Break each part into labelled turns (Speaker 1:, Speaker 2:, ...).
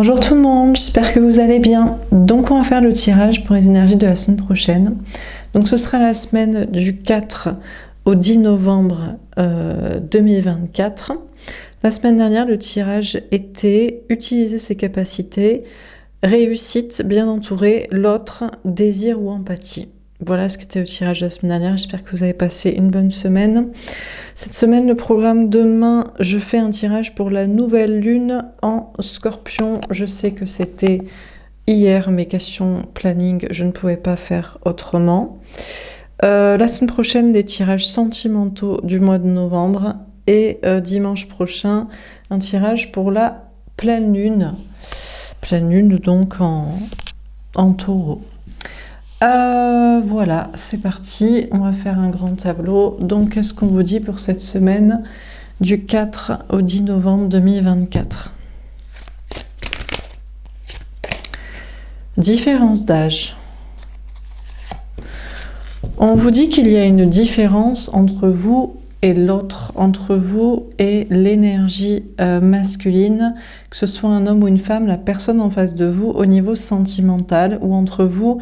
Speaker 1: Bonjour tout le monde, j'espère que vous allez bien. Donc on va faire le tirage pour les énergies de la semaine prochaine. Donc ce sera la semaine du 4 au 10 novembre 2024. La semaine dernière, le tirage était utiliser ses capacités, réussite, bien entouré, l'autre, désir ou empathie. Voilà ce qu'était le tirage de la semaine dernière. J'espère que vous avez passé une bonne semaine. Cette semaine, le programme demain, je fais un tirage pour la nouvelle lune en Scorpion. Je sais que c'était hier, mes questions planning, je ne pouvais pas faire autrement. La semaine prochaine, des tirages sentimentaux du mois de novembre. Et dimanche prochain, un tirage pour la pleine lune. Pleine lune donc en taureau. Voilà, c'est parti, on va faire un grand tableau. Donc, qu'est-ce qu'on vous dit pour cette semaine du 4 au 10 novembre 2024? Différence d'âge. On vous dit qu'il y a une différence entre vous et l'autre, entre vous et l'énergie masculine, que ce soit un homme ou une femme, la personne en face de vous au niveau sentimental, ou entre vous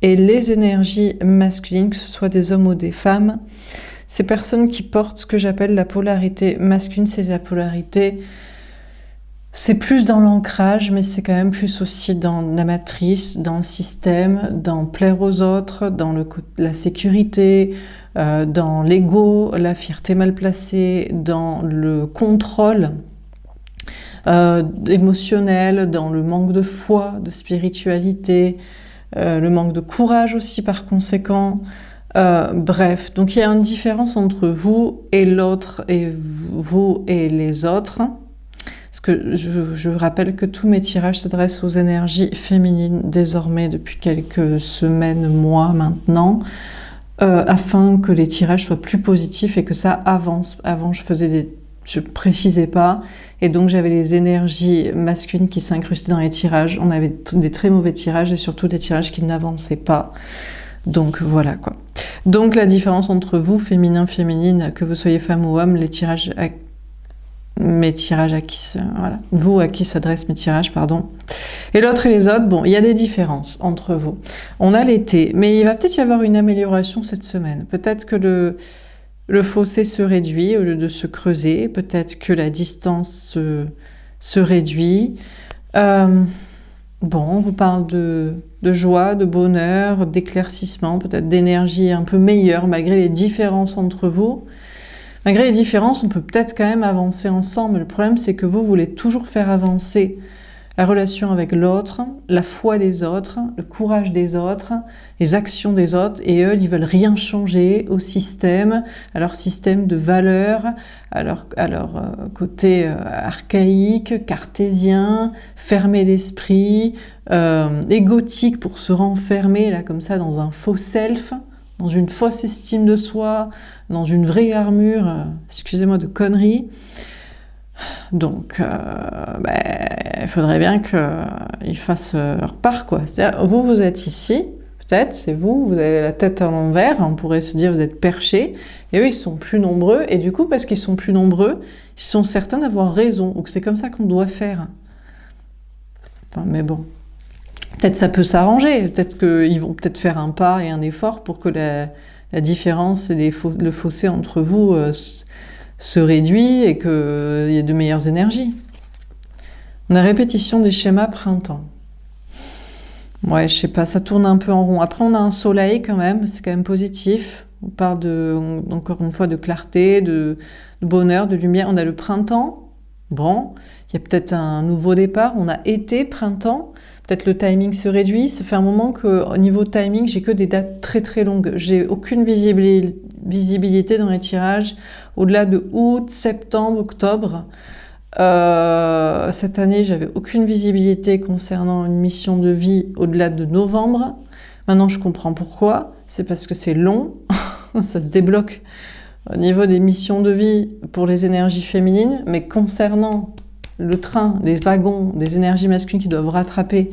Speaker 1: et les énergies masculines, que ce soit des hommes ou des femmes. Ces personnes qui portent ce que j'appelle la polarité masculine, c'est la polarité, c'est plus dans l'ancrage, mais c'est quand même plus aussi dans la matrice, dans le système, dans plaire aux autres, dans la sécurité, dans l'ego, la fierté mal placée, dans le contrôle émotionnel, dans le manque de foi, de spiritualité, le manque de courage aussi par conséquent. Bref, donc il y a une différence entre vous et l'autre et vous et les autres. Parce que je rappelle que tous mes tirages s'adressent aux énergies féminines désormais depuis quelques semaines, mois maintenant, afin que les tirages soient plus positifs et que ça avance. Avant, je précisais pas, et donc j'avais les énergies masculines qui s'incrustaient dans les tirages. On avait des très mauvais tirages et surtout des tirages qui n'avançaient pas. Donc voilà quoi. Donc la différence entre vous, féminin, féminine, que vous soyez femme ou homme, mes tirages à qui, voilà, vous à qui s'adressent mes tirages, pardon. Et l'autre et les autres, bon, il y a des différences entre vous. On a l'été, mais il va peut-être y avoir une amélioration cette semaine. Peut-être que le fossé se réduit au lieu de se creuser. Peut-être que la distance se réduit. Bon, on vous parle de joie, de bonheur, d'éclaircissement, peut-être d'énergie un peu meilleure malgré les différences entre vous. Malgré les différences, on peut peut-être quand même avancer ensemble. Le problème, c'est que vous voulez toujours faire avancer la relation avec l'autre, la foi des autres, le courage des autres, les actions des autres, et eux, ils veulent rien changer au système, à leur système de valeurs, à leur côté archaïque, cartésien, fermé d'esprit, égotique pour se renfermer là comme ça dans un faux self, dans une fausse estime de soi, dans une vraie armure, excusez-moi de conneries. Donc, il faudrait bien qu'ils fassent leur part, quoi. C'est-à-dire, vous êtes ici, peut-être, c'est vous avez la tête à l'envers, on pourrait se dire vous êtes perchés, et eux, ils sont plus nombreux, et du coup, parce qu'ils sont plus nombreux, ils sont certains d'avoir raison, ou que c'est comme ça qu'on doit faire. Enfin, mais bon, peut-être ça peut s'arranger, peut-être qu'ils vont peut-être faire un pas et un effort pour que la différence et le fossé entre vous se réduit et qu'il y ait de meilleures énergies. On a répétition des schémas printemps. Ouais, je sais pas, ça tourne un peu en rond. Après, on a un soleil quand même, c'est quand même positif. On parle encore une fois de clarté, de bonheur, de lumière. On a le printemps. Bon, il y a peut-être un nouveau départ. On a été, printemps. Peut-être le timing se réduit. Ça fait un moment qu'au niveau timing, j'ai que des dates très très longues. J'ai aucune visibilité dans les tirages au-delà de août, septembre, octobre. Cette année, j'avais aucune visibilité concernant une mission de vie au-delà de novembre. Maintenant, je comprends pourquoi. C'est parce que c'est long. Ça se débloque au niveau des missions de vie pour les énergies féminines, mais concernant le train, les wagons des énergies masculines qui doivent rattraper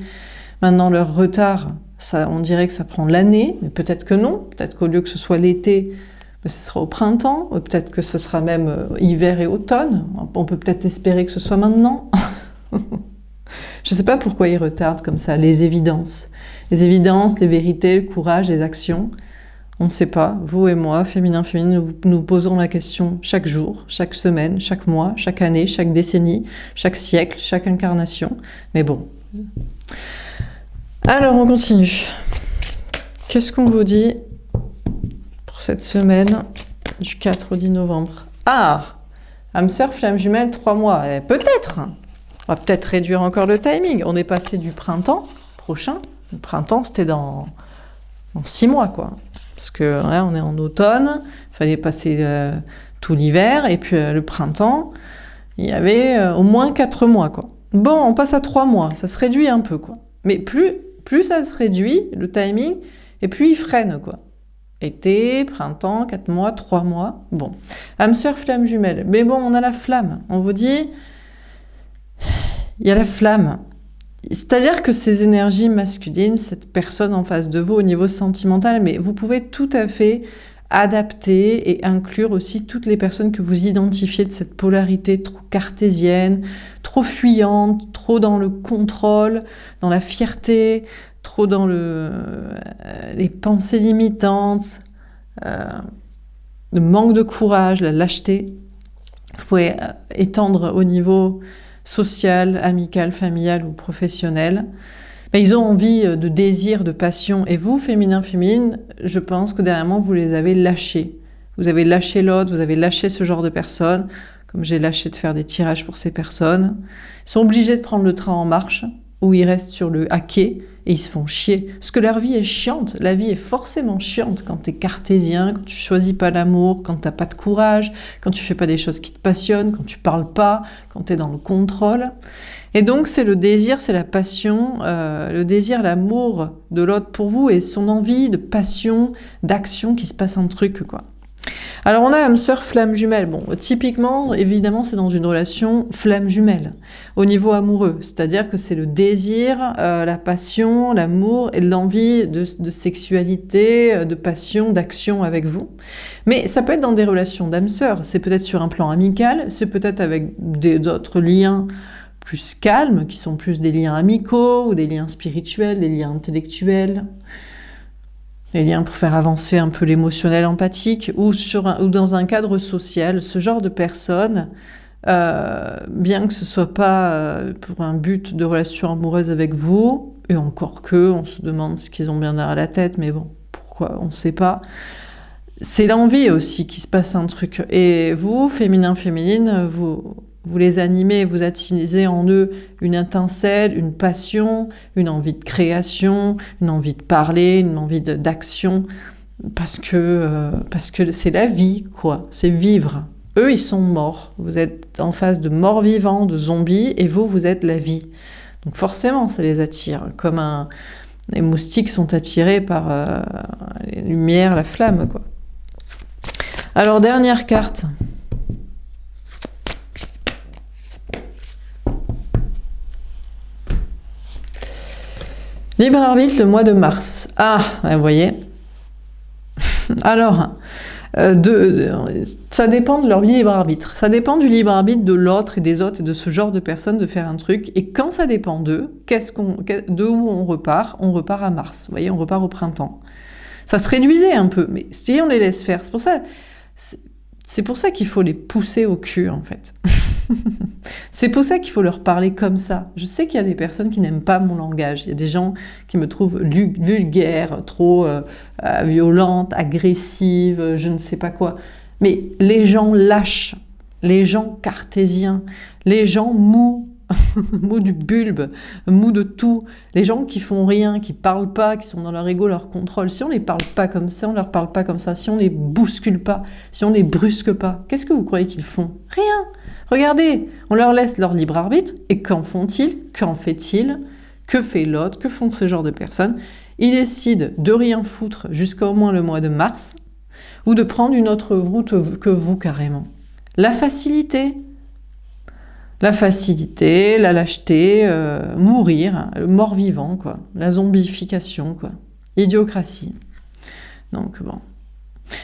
Speaker 1: maintenant leur retard, ça, on dirait que ça prend l'année, mais peut-être que non. Peut-être qu'au lieu que ce soit l'été, ce sera au printemps, peut-être que ce sera même hiver et automne. On peut peut-être espérer que ce soit maintenant. Je Je sais pas pourquoi il retarde comme ça les évidences. Les évidences, les vérités, le courage, les actions. On ne sait pas, vous et moi, féminin, féminine, nous posons la question chaque jour, chaque semaine, chaque mois, chaque année, chaque décennie, chaque siècle, chaque incarnation. Mais bon. Alors, on continue. Qu'est-ce qu'on vous dit pour cette semaine du 4 au 10 novembre? Ah! Âme sœur, flamme jumelle, 3 mois. Peut-être. On va peut-être réduire encore le timing. On est passé du printemps prochain. Le printemps, c'était dans 6 mois, quoi. Parce que là, on est en automne, il fallait passer tout l'hiver, et puis le printemps, il y avait au moins 4 mois, quoi. Bon, on passe à 3 mois, ça se réduit un peu, quoi. Mais plus ça se réduit, le timing, et plus il freine, quoi. Été, printemps, 4 mois, 3 mois, bon. Âme sœur, flamme jumelle. Mais bon, on a la flamme. On vous dit, il y a la flamme. C'est-à-dire que ces énergies masculines, cette personne en face de vous au niveau sentimental, mais vous pouvez tout à fait adapter et inclure aussi toutes les personnes que vous identifiez de cette polarité trop cartésienne, trop fuyante, trop dans le contrôle, dans la fierté, trop dans les pensées limitantes, le manque de courage, la lâcheté. Vous pouvez étendre au niveau social, amical, familial ou professionnel. Mais ils ont envie de désir, de passion. Et vous, féminin, féminine, je pense que dernièrement, vous les avez lâchés. Vous avez lâché l'autre, vous avez lâché ce genre de personnes, comme j'ai lâché de faire des tirages pour ces personnes. Ils sont obligés de prendre le train en marche, ou ils restent sur le quai, et ils se font chier. Parce que leur vie est chiante. La vie est forcément chiante quand t'es cartésien, quand tu choisis pas l'amour, quand t'as pas de courage, quand tu fais pas des choses qui te passionnent, quand tu parles pas, quand t'es dans le contrôle. Et donc c'est le désir, c'est la passion, le désir, l'amour de l'autre pour vous et son envie de passion, d'action qui se passe un truc, quoi. Alors on a âme sœur, flamme jumelle. Bon, typiquement, évidemment, c'est dans une relation flamme jumelle, au niveau amoureux. C'est-à-dire que c'est le désir, la passion, l'amour et l'envie de sexualité, de passion, d'action avec vous. Mais ça peut être dans des relations d'âme sœur. C'est peut-être sur un plan amical, c'est peut-être avec d'autres liens plus calmes, qui sont plus des liens amicaux, ou des liens spirituels, des liens intellectuels. Les liens pour faire avancer un peu l'émotionnel empathique, ou dans un cadre social, ce genre de personnes, bien que ce soit pas pour un but de relation amoureuse avec vous, et encore que, on se demande ce qu'ils ont bien derrière la tête, mais bon, pourquoi, on sait pas. C'est l'envie aussi qui se passe un truc. Et vous, féminin, féminine, vous les animez, vous attisez en eux une étincelle, une passion, une envie de création, une envie de parler, une envie d'action, parce que c'est la vie, quoi. C'est vivre. Eux, ils sont morts. Vous êtes en face de morts vivants, de zombies, et vous êtes la vie. Donc forcément, ça les attire. Comme les moustiques sont attirés par les lumières, la flamme, quoi. Alors, dernière carte. Libre arbitre le mois de mars. Ah, vous voyez. Alors, ça dépend de leur libre arbitre. Ça dépend du libre arbitre de l'autre et des autres et de ce genre de personnes de faire un truc. Et quand ça dépend d'eux, de où on repart? On repart à mars. Vous voyez, on repart au printemps. Ça se réduisait un peu, mais si on les laisse faire, c'est pour ça qu'il faut les pousser au cul, en fait. C'est pour ça qu'il faut leur parler comme ça. Je sais qu'il y a des personnes qui n'aiment pas mon langage. Il y a des gens qui me trouvent vulgaire, trop violente, agressive, je ne sais pas quoi. Mais les gens lâches, les gens cartésiens, les gens mous, mous du bulbe, mous de tout, les gens qui font rien, qui parlent pas, qui sont dans leur ego, leur contrôle. Si on les parle pas comme ça, on leur parle pas comme ça, si on les bouscule pas, si on les brusque pas, qu'est-ce que vous croyez qu'ils font? Rien. Regardez, on leur laisse leur libre arbitre, et qu'en font-ils? Qu'en fait-il? Que fait l'autre? Que font ce genre de personnes? Ils décident de rien foutre jusqu'à au moins le mois de mars, ou de prendre une autre route que vous, carrément. La facilité, la lâcheté, mourir, le mort-vivant, quoi. La zombification, quoi. Idiocratie. Donc, bon.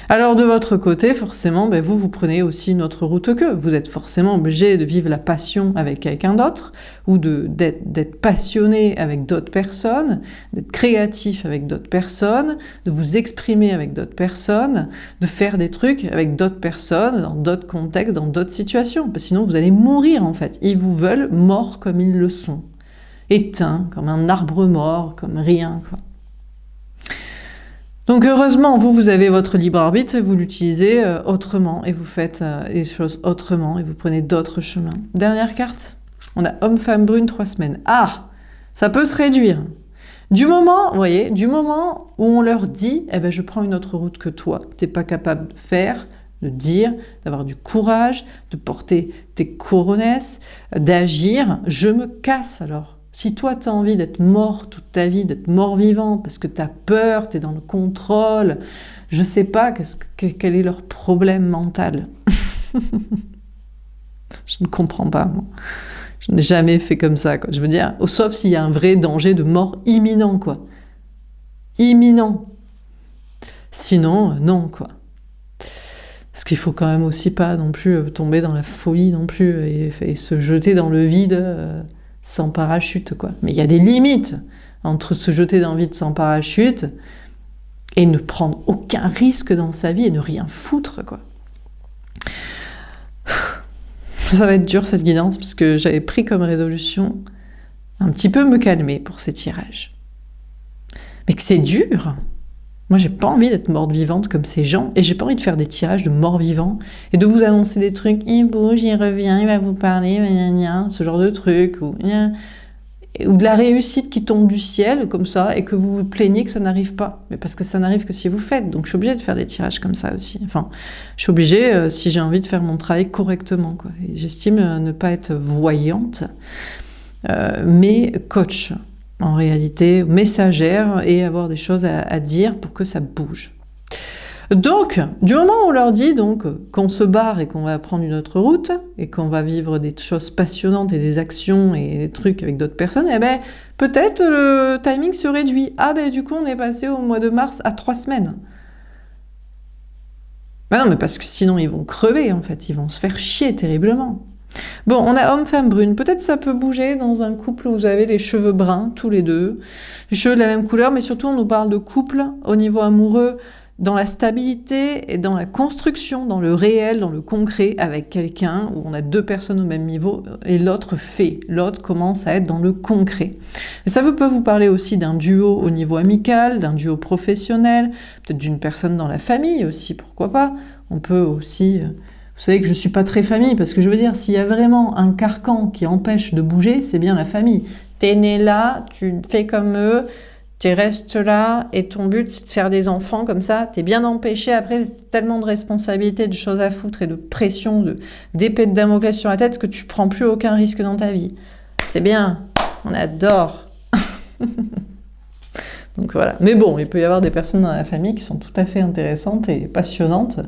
Speaker 1: Alors de votre côté, forcément, ben vous prenez aussi une autre route qu'eux. Vous êtes forcément obligé de vivre la passion avec quelqu'un d'autre, ou d'être passionné avec d'autres personnes, d'être créatif avec d'autres personnes, de vous exprimer avec d'autres personnes, de faire des trucs avec d'autres personnes, dans d'autres contextes, dans d'autres situations. Parce que sinon, vous allez mourir en fait. Ils vous veulent morts comme ils le sont. Éteints, comme un arbre mort, comme rien, quoi. Donc heureusement, vous avez votre libre arbitre et vous l'utilisez autrement et vous faites les choses autrement et vous prenez d'autres chemins. Dernière carte, on a homme-femme brune 3 semaines. Ah, ça peut se réduire. Du moment, vous voyez, du moment où on leur dit, eh ben je prends une autre route que toi, t'es pas capable de faire, de dire, d'avoir du courage, de porter tes couronnesses, d'agir, je me casse alors. Si toi, tu as envie d'être mort toute ta vie, d'être mort-vivant, parce que tu as peur, tu es dans le contrôle, je sais pas quel est leur problème mental. Je ne comprends pas, moi. Je n'ai jamais fait comme ça, quoi. Je veux dire, sauf s'il y a un vrai danger de mort imminent, quoi. Imminent. Sinon, non, quoi. Parce qu'il faut quand même aussi pas non plus tomber dans la folie non plus et se jeter dans le vide... sans parachute, quoi. Mais il y a des limites entre se jeter dans le vide sans parachute et ne prendre aucun risque dans sa vie et ne rien foutre, quoi. Ça va être dur, cette guidance, parce que j'avais pris comme résolution un petit peu me calmer pour ces tirages. Mais que c'est dur. Moi, j'ai pas envie d'être morte vivante comme ces gens, et j'ai pas envie de faire des tirages de morts vivants et de vous annoncer des trucs, il bouge, il revient, il va vous parler, ce genre de trucs, ou de la réussite qui tombe du ciel, comme ça, et que vous vous plaignez que ça n'arrive pas. Mais parce que ça n'arrive que si vous faites, donc je suis obligée de faire des tirages comme ça aussi. Enfin, je suis obligée si j'ai envie de faire mon travail correctement, quoi. Et j'estime ne pas être voyante, mais coach. En réalité, messagère et avoir des choses à dire pour que ça bouge. Donc, du moment où on leur dit donc qu'on se barre et qu'on va prendre une autre route et qu'on va vivre des choses passionnantes et des actions et des trucs avec d'autres personnes, eh ben peut-être le timing se réduit. Ah ben du coup on est passé au mois de mars à 3 semaines. Ben non, mais parce que sinon ils vont crever en fait, ils vont se faire chier terriblement. Bon, on a homme-femme brune. Peut-être ça peut bouger dans un couple où vous avez les cheveux bruns, tous les deux. Les cheveux de la même couleur, mais surtout on nous parle de couple au niveau amoureux, dans la stabilité et dans la construction, dans le réel, dans le concret, avec quelqu'un où on a 2 personnes au même niveau et l'autre fait. L'autre commence à être dans le concret. Mais ça peut vous parler aussi d'un duo au niveau amical, d'un duo professionnel, peut-être d'une personne dans la famille aussi, pourquoi pas. On peut aussi... Vous savez que je ne suis pas très famille, parce que je veux dire, s'il y a vraiment un carcan qui empêche de bouger, c'est bien la famille. T'es né là, tu fais comme eux, tu restes là, et ton but c'est de faire des enfants comme ça, t'es bien empêché après, tellement de responsabilités, de choses à foutre et de pression, d'épée de Damoclès sur la tête que tu prends plus aucun risque dans ta vie. C'est bien, on adore. Donc voilà. Mais bon, il peut y avoir des personnes dans la famille qui sont tout à fait intéressantes et passionnantes.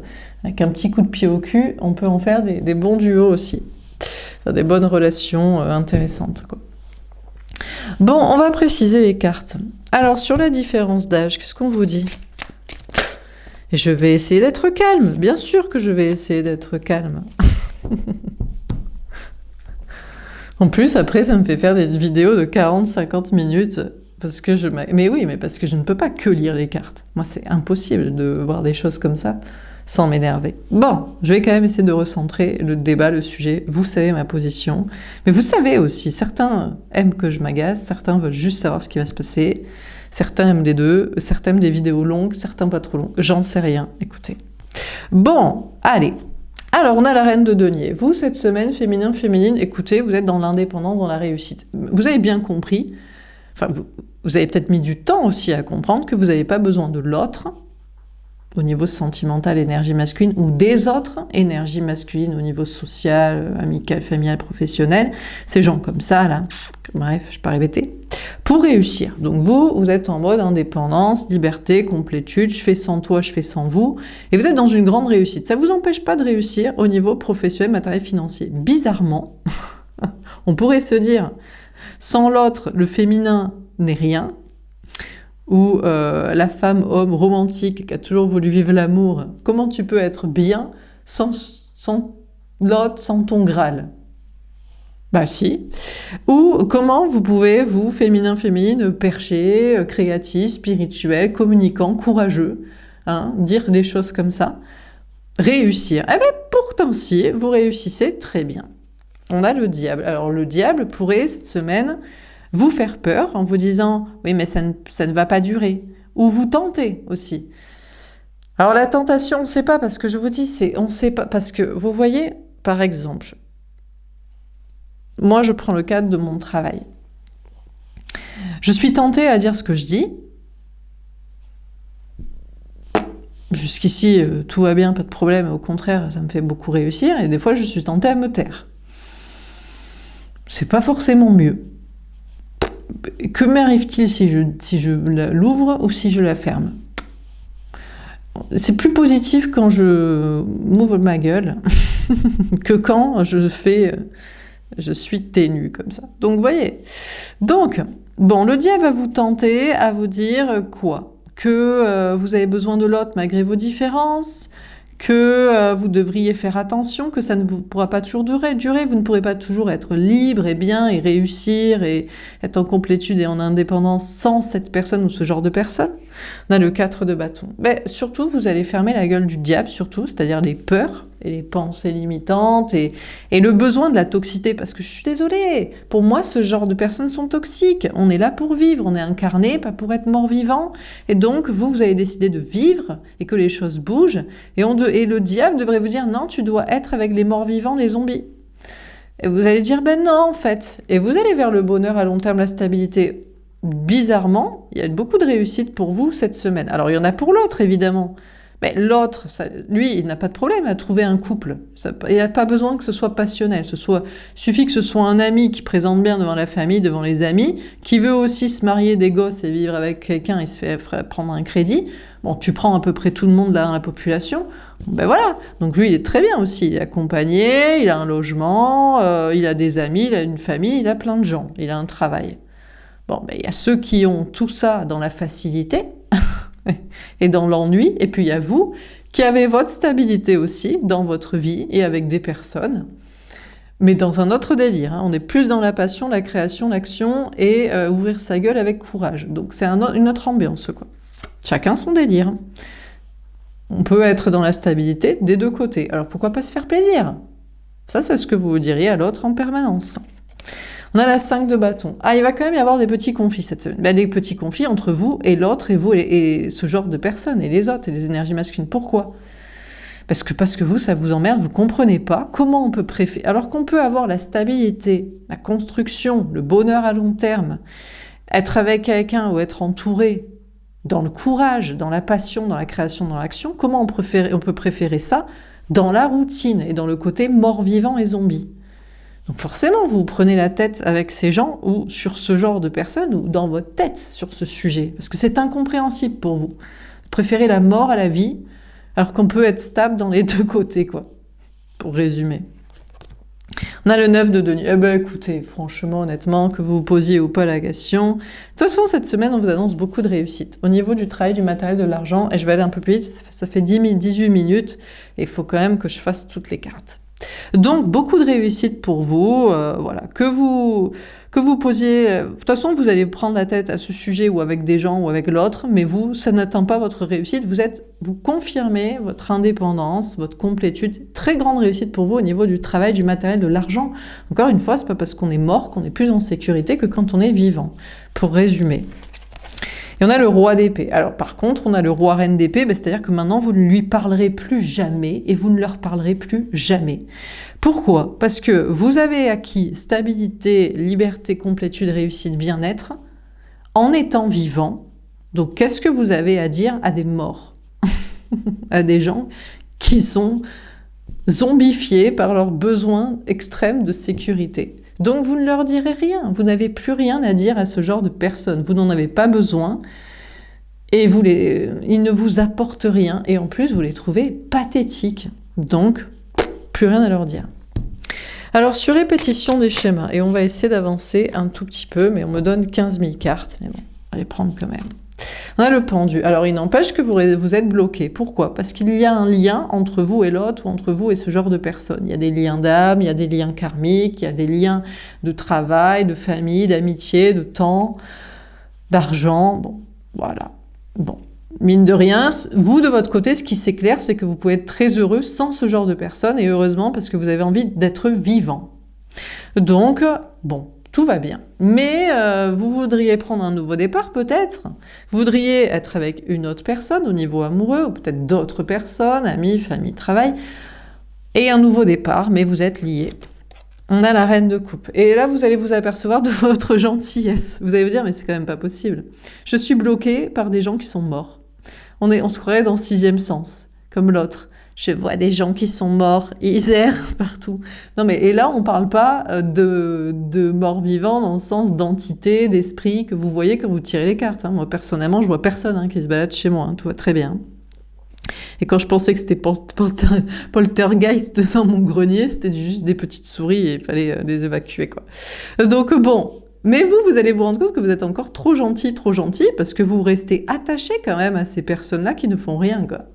Speaker 1: Avec un petit coup de pied au cul, on peut en faire des bons duos aussi. Faire des bonnes relations intéressantes, quoi. Bon, on va préciser les cartes. Alors, sur la différence d'âge, qu'est-ce qu'on vous dit? Et je vais essayer d'être calme. Bien sûr que je vais essayer d'être calme. En plus, après, ça me fait faire des vidéos de 40-50 minutes... Parce que mais oui, mais parce que je ne peux pas que lire les cartes. Moi, c'est impossible de voir des choses comme ça sans m'énerver. Bon, je vais quand même essayer de recentrer le débat, le sujet. Vous savez ma position. Mais vous savez aussi, certains aiment que je m'agace, certains veulent juste savoir ce qui va se passer, certains aiment les deux, certains aiment des vidéos longues, certains pas trop longues. J'en sais rien, écoutez. Bon, allez. Alors, on a la reine de denier. Vous, cette semaine, féminin, féminine, écoutez, vous êtes dans l'indépendance, dans la réussite. Vous avez bien compris, enfin, vous avez peut-être mis du temps aussi à comprendre que vous n'avez pas besoin de l'autre au niveau sentimental, énergie masculine, ou des autres, énergie masculine au niveau social, amical, familial, professionnel. Ces gens comme ça, là, bref, je ne vais pas répéter, pour réussir. Donc vous êtes en mode indépendance, liberté, complétude, je fais sans toi, je fais sans vous, et vous êtes dans une grande réussite. Ça ne vous empêche pas de réussir au niveau professionnel, matériel, financier. Bizarrement, on pourrait se dire, sans l'autre, le féminin n'est rien, ou la femme homme romantique qui a toujours voulu vivre l'amour, comment tu peux être bien sans l'autre, sans ton Graal? Bah si. Ou comment vous pouvez, vous, féminin, féminine, perché, créatif, spirituel, communicant, courageux, hein, dire des choses comme ça, réussir. Eh bien pourtant si, vous réussissez très bien. On a le diable. Alors le diable pourrait, cette semaine, vous faire peur en vous disant « oui mais ça ne va pas durer ». Ou vous tentez aussi. Alors la tentation, on ne sait pas, parce que je vous dis, on ne sait pas, parce que vous voyez, par exemple, moi je prends le cadre de mon travail. Je suis tentée à dire ce que je dis. Jusqu'ici, tout va bien, pas de problème, au contraire, ça me fait beaucoup réussir, et des fois je suis tentée à me taire. C'est pas forcément mieux. Que m'arrive-t-il si je l'ouvre ou si je la ferme? C'est plus positif quand je m'ouvre ma gueule que quand je suis ténue comme ça. Donc, vous voyez. Donc, bon, le diable va vous tenter à vous dire quoi? Que vous avez besoin de l'autre malgré vos différences, que vous devriez faire attention, que ça ne pourra pas toujours durer, vous ne pourrez pas toujours être libre et bien et réussir et être en complétude et en indépendance sans cette personne ou ce genre de personne. On a le 4 de bâton. Mais surtout, vous allez fermer la gueule du diable, surtout, c'est-à-dire les peurs et les pensées limitantes et le besoin de la toxicité, parce que je suis désolée, pour moi, ce genre de personnes sont toxiques. On est là pour vivre, on est incarné, pas pour être mort-vivant, et donc vous avez décidé de vivre et que les choses bougent, et le diable devrait vous dire non, tu dois être avec les morts-vivants, les zombies. Et vous allez dire ben non en fait, et vous allez vers le bonheur à long terme, la stabilité. Bizarrement, il y a beaucoup de réussite pour vous cette semaine. Alors il y en a pour l'autre évidemment, mais l'autre, lui, il n'a pas de problème à trouver un couple. Il n'a pas besoin que ce soit passionnel. Suffit que ce soit un ami qui présente bien devant la famille, devant les amis, qui veut aussi se marier, des gosses et vivre avec quelqu'un et se fait prendre un crédit. Bon, tu prends à peu près tout le monde là dans la population. Ben voilà. Donc lui, il est très bien aussi. Il est accompagné, il a un logement, il a des amis, il a une famille, il a plein de gens, il a un travail. Bon, ben il y a ceux qui ont tout ça dans la facilité et dans l'ennui, et puis il y a vous qui avez votre stabilité aussi dans votre vie et avec des personnes, mais dans un autre délire, hein. On est plus dans la passion, la création, l'action et ouvrir sa gueule avec courage. Donc c'est une autre ambiance, quoi. Chacun son délire. On peut être dans la stabilité des deux côtés. Alors pourquoi pas se faire plaisir? Ça, c'est ce que vous diriez à l'autre en permanence. On a la 5 de bâton. Ah, il va quand même y avoir des petits conflits cette semaine. Ben, des petits conflits entre vous et l'autre, et vous et ce genre de personnes, et les autres, et les énergies masculines. Pourquoi? Parce que vous, ça vous emmerde, vous comprenez pas comment on peut préférer. Alors qu'on peut avoir la stabilité, la construction, le bonheur à long terme, être avec quelqu'un ou être entouré dans le courage, dans la passion, dans la création, dans l'action, comment on peut préférer ça dans la routine et dans le côté mort-vivant et zombie? Donc forcément, vous prenez la tête avec ces gens ou sur ce genre de personnes ou dans votre tête sur ce sujet. Parce que c'est incompréhensible pour vous. Vous préférez la mort à la vie, alors qu'on peut être stable dans les deux côtés, quoi. Pour résumer. On a le 9 de denier. Eh ben écoutez, franchement, honnêtement, que vous vous posiez ou pas la question. De toute façon, cette semaine, on vous annonce beaucoup de réussite. Au niveau du travail, du matériel, de l'argent, et je vais aller un peu plus vite, ça fait 18 minutes, et il faut quand même que je fasse toutes les cartes. Donc beaucoup de réussite pour vous, voilà, que vous posiez, de toute façon vous allez prendre la tête à ce sujet ou avec des gens ou avec l'autre, mais vous, ça n'atteint pas votre réussite, vous confirmez votre indépendance, votre complétude, très grande réussite pour vous au niveau du travail, du matériel, de l'argent. Encore une fois, c'est pas parce qu'on est mort qu'on est plus en sécurité que quand on est vivant, pour résumer. Et on a le roi d'épée. Alors par contre, on a le roi reine d'épée, c'est-à-dire que maintenant vous ne lui parlerez plus jamais et vous ne leur parlerez plus jamais. Pourquoi? Parce que vous avez acquis stabilité, liberté, complétude, réussite, bien-être en étant vivant. Donc qu'est-ce que vous avez à dire à des morts? À des gens qui sont zombifiés par leurs besoins extrêmes de sécurité. Donc vous ne leur direz rien, vous n'avez plus rien à dire à ce genre de personnes, vous n'en avez pas besoin, et ils ne vous apportent rien, et en plus vous les trouvez pathétiques, donc plus rien à leur dire. Alors sur répétition des schémas, et on va essayer d'avancer un tout petit peu, mais on me donne 15 000 cartes, mais bon, on va les prendre quand même. On a le pendu. Alors, il n'empêche que vous êtes bloqué. Pourquoi? Parce qu'il y a un lien entre vous et l'autre, ou entre vous et ce genre de personne. Il y a des liens d'âme, il y a des liens karmiques, il y a des liens de travail, de famille, d'amitié, de temps, d'argent. Bon, voilà. Bon. Mine de rien, vous, de votre côté, ce qui s'éclaire, c'est que vous pouvez être très heureux sans ce genre de personne, et heureusement, parce que vous avez envie d'être vivant. Donc, bon, tout va bien. Mais vous voudriez prendre un nouveau départ, peut-être. Vous voudriez être avec une autre personne au niveau amoureux, ou peut-être d'autres personnes, amis, famille, travail, et un nouveau départ, mais vous êtes liés. On a la reine de coupe. Et là, vous allez vous apercevoir de votre gentillesse. Vous allez vous dire, mais c'est quand même pas possible. Je suis bloquée par des gens qui sont morts. On se croirait dans sixième sens, comme l'autre. Je vois des gens qui sont morts, ils errent partout. Non mais, et là, on parle pas de morts vivants dans le sens d'entité, d'esprit, que vous voyez quand vous tirez les cartes. Hein. Moi, personnellement, je vois personne qui se balade chez moi. Hein. Tout va très bien. Et quand je pensais que c'était poltergeist dans mon grenier, c'était juste des petites souris et il fallait les évacuer, quoi. Donc bon... Mais vous allez vous rendre compte que vous êtes encore trop gentil, parce que vous restez attaché quand même à ces personnes-là qui ne font rien, quoi.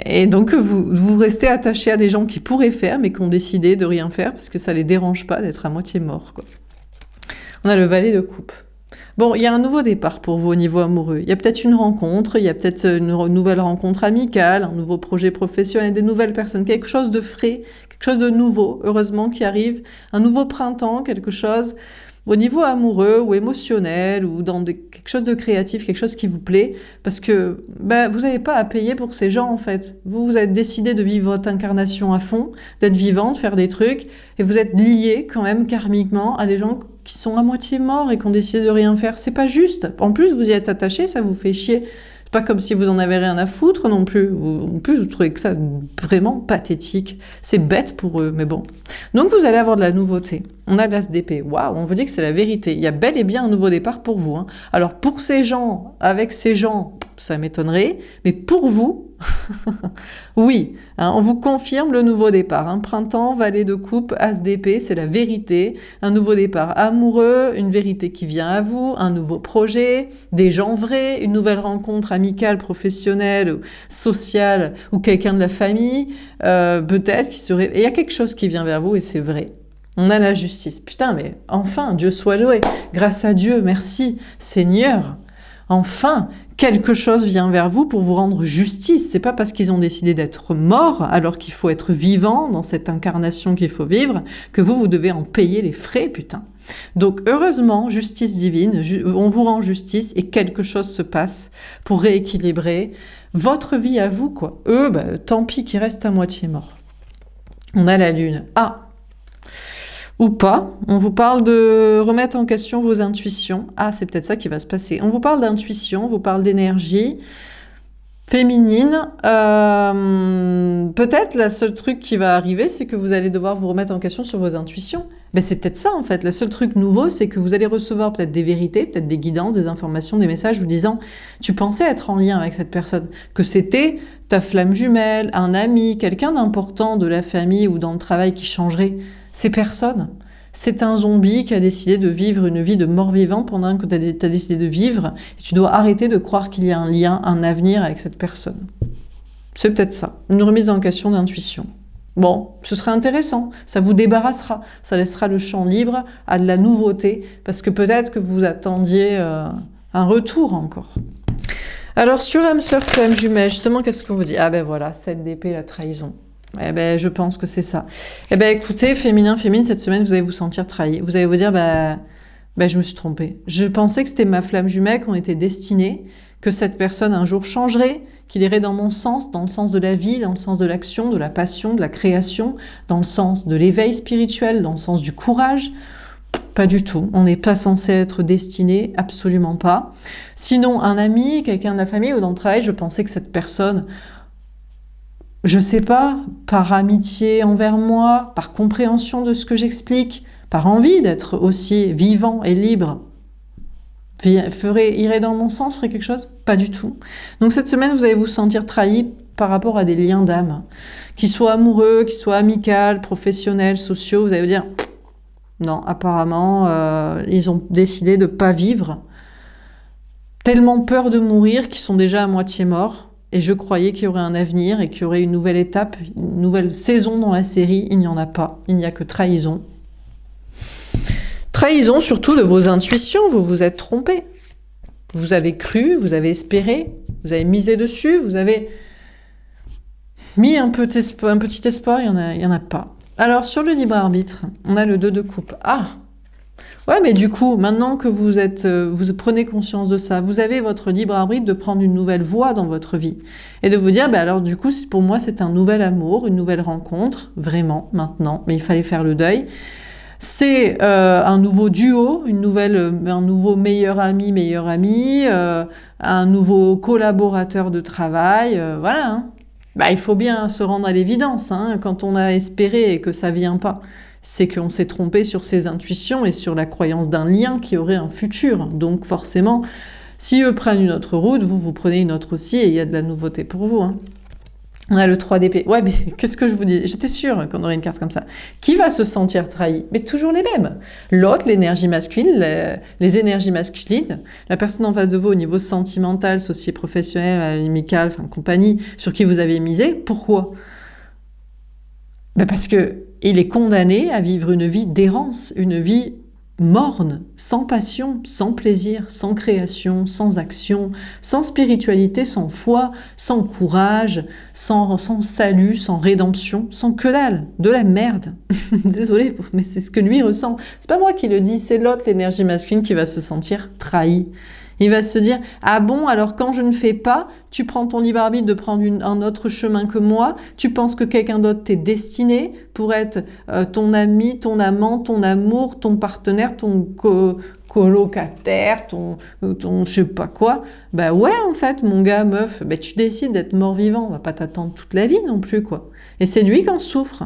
Speaker 1: Et donc, vous restez attaché à des gens qui pourraient faire, mais qui ont décidé de rien faire, parce que ça les dérange pas d'être à moitié morts, quoi. On a le valet de coupe. Bon, il y a un nouveau départ pour vous au niveau amoureux. Il y a peut-être une rencontre, il y a peut-être une nouvelle rencontre amicale, un nouveau projet professionnel, des nouvelles personnes, quelque chose de frais, quelque chose de nouveau, heureusement, qui arrive, un nouveau printemps, quelque chose au niveau amoureux ou émotionnel ou dans quelque chose de créatif, quelque chose qui vous plaît, parce que vous n'avez pas à payer pour ces gens en fait. Vous avez décidé de vivre votre incarnation à fond, d'être vivant, de faire des trucs, et vous êtes lié quand même karmiquement à des gens qui sont à moitié morts et qui ont décidé de rien faire. C'est pas juste. En plus, vous y êtes attaché, ça vous fait chier. C'est pas comme si vous en avez rien à foutre non plus. En plus, vous trouvez que ça vraiment pathétique. C'est bête pour eux, mais bon. Donc, vous allez avoir de la nouveauté. On a l'as d'épée. Waouh, on vous dit que c'est la vérité. Il y a bel et bien un nouveau départ pour vous. Hein. Alors, pour ces gens, avec ces gens, ça m'étonnerait. Mais pour vous, oui, hein, on vous confirme le nouveau départ. Hein. Printemps, valet de coupe, as d'épée, c'est la vérité. Un nouveau départ amoureux, une vérité qui vient à vous, un nouveau projet, des gens vrais, une nouvelle rencontre amicale, professionnelle, ou sociale, ou quelqu'un de la famille, peut-être qui serait... Et il y a quelque chose qui vient vers vous et c'est vrai. On a la justice. Putain, mais enfin, Dieu soit loué. Grâce à Dieu, merci, Seigneur. Enfin, quelque chose vient vers vous pour vous rendre justice. C'est pas parce qu'ils ont décidé d'être morts, alors qu'il faut être vivant dans cette incarnation qu'il faut vivre, que vous devez en payer les frais, putain. Donc, heureusement, justice divine, on vous rend justice et quelque chose se passe pour rééquilibrer votre vie à vous, quoi. Eux, tant pis qu'ils restent à moitié morts. On a la lune. Ah! Ou pas, on vous parle de remettre en question vos intuitions. Ah, c'est peut-être ça qui va se passer. On vous parle d'intuition, on vous parle d'énergie féminine. Peut-être le seul truc qui va arriver, c'est que vous allez devoir vous remettre en question sur vos intuitions. C'est peut-être ça en fait. Le seul truc nouveau, c'est que vous allez recevoir peut-être des vérités, peut-être des guidances, des informations, des messages vous disant « Tu pensais être en lien avec cette personne, que c'était ta flamme jumelle, un ami, quelqu'un d'important de la famille ou dans le travail qui changerait. » C'est personne. C'est un zombie qui a décidé de vivre une vie de mort-vivant pendant que tu as décidé de vivre. Et tu dois arrêter de croire qu'il y a un lien, un avenir avec cette personne. C'est peut-être ça. Une remise en question d'intuition. Bon, ce serait intéressant. Ça vous débarrassera. Ça laissera le champ libre à de la nouveauté. Parce que peut-être que vous attendiez un retour encore. Alors, sur âme sœur, flamme jumelle, justement, qu'est-ce qu'on vous dit? Ah voilà, 7 d'épée, la trahison. Je pense que c'est ça. Écoutez, féminin, cette semaine, vous allez vous sentir trahi. Vous allez vous dire, je me suis trompée. Je pensais que c'était ma flamme jumelle, qu'on était destinée, que cette personne un jour changerait, qu'il irait dans mon sens, dans le sens de la vie, dans le sens de l'action, de la passion, de la création, dans le sens de l'éveil spirituel, dans le sens du courage. Pas du tout. On n'est pas censé être destiné, absolument pas. Sinon, un ami, quelqu'un de la famille ou dans le travail, je pensais que cette personne... Je sais pas, par amitié envers moi, par compréhension de ce que j'explique, par envie d'être aussi vivant et libre, irait dans mon sens, ferait quelque chose? Pas du tout. Donc cette semaine, vous allez vous sentir trahi par rapport à des liens d'âme, qu'ils soient amoureux, qu'ils soient amicaux, professionnels, sociaux. Vous allez vous dire, non, apparemment, ils ont décidé de pas vivre tellement peur de mourir qu'ils sont déjà à moitié morts. Et je croyais qu'il y aurait un avenir et qu'il y aurait une nouvelle étape, une nouvelle saison dans la série. Il n'y en a pas. Il n'y a que trahison. Trahison surtout de vos intuitions. Vous vous êtes trompé. Vous avez cru, vous avez espéré, vous avez misé dessus, vous avez mis un petit espoir, il y en a pas. Alors, sur le libre arbitre, on a le 2 de coupe. Ah! Ouais, mais du coup, maintenant que vous prenez conscience de ça, vous avez votre libre arbitre de prendre une nouvelle voie dans votre vie. Et de vous dire, alors du coup, pour moi, c'est un nouvel amour, une nouvelle rencontre, vraiment, maintenant. Mais il fallait faire le deuil. C'est un nouveau duo, un nouveau meilleur ami, un nouveau collaborateur de travail, voilà. Hein. Il faut bien se rendre à l'évidence, hein, quand on a espéré et que ça vient pas. C'est qu'on s'est trompé sur ses intuitions et sur la croyance d'un lien qui aurait un futur. Donc forcément, si eux prennent une autre route, vous prenez une autre aussi et il y a de la nouveauté pour vous. Hein. On a le 3 d'épée. Ouais, mais qu'est-ce que je vous dis? J'étais sûre qu'on aurait une carte comme ça. Qui va se sentir trahi? Mais toujours les mêmes. L'autre, l'énergie masculine, les énergies masculines, la personne en face de vous au niveau sentimental, socio-professionnel, amical, enfin compagnie, sur qui vous avez misé. Pourquoi? Parce que il est condamné à vivre une vie d'errance, une vie morne, sans passion, sans plaisir, sans création, sans action, sans spiritualité, sans foi, sans courage, sans salut, sans rédemption, sans que dalle, de la merde. Désolée, mais c'est ce que lui ressent. C'est pas moi qui le dis, c'est l'autre, l'énergie masculine, qui va se sentir trahi. Il va se dire, ah bon, alors quand je ne fais pas, tu prends ton libre arbitre de prendre un autre chemin que moi, tu penses que quelqu'un d'autre t'est destiné pour être ton ami, ton amant, ton amour, ton partenaire, ton colocataire, ton je sais pas quoi. Ouais, en fait, mon gars, meuf, tu décides d'être mort-vivant, on va pas t'attendre toute la vie non plus, quoi. Et c'est lui qui en souffre.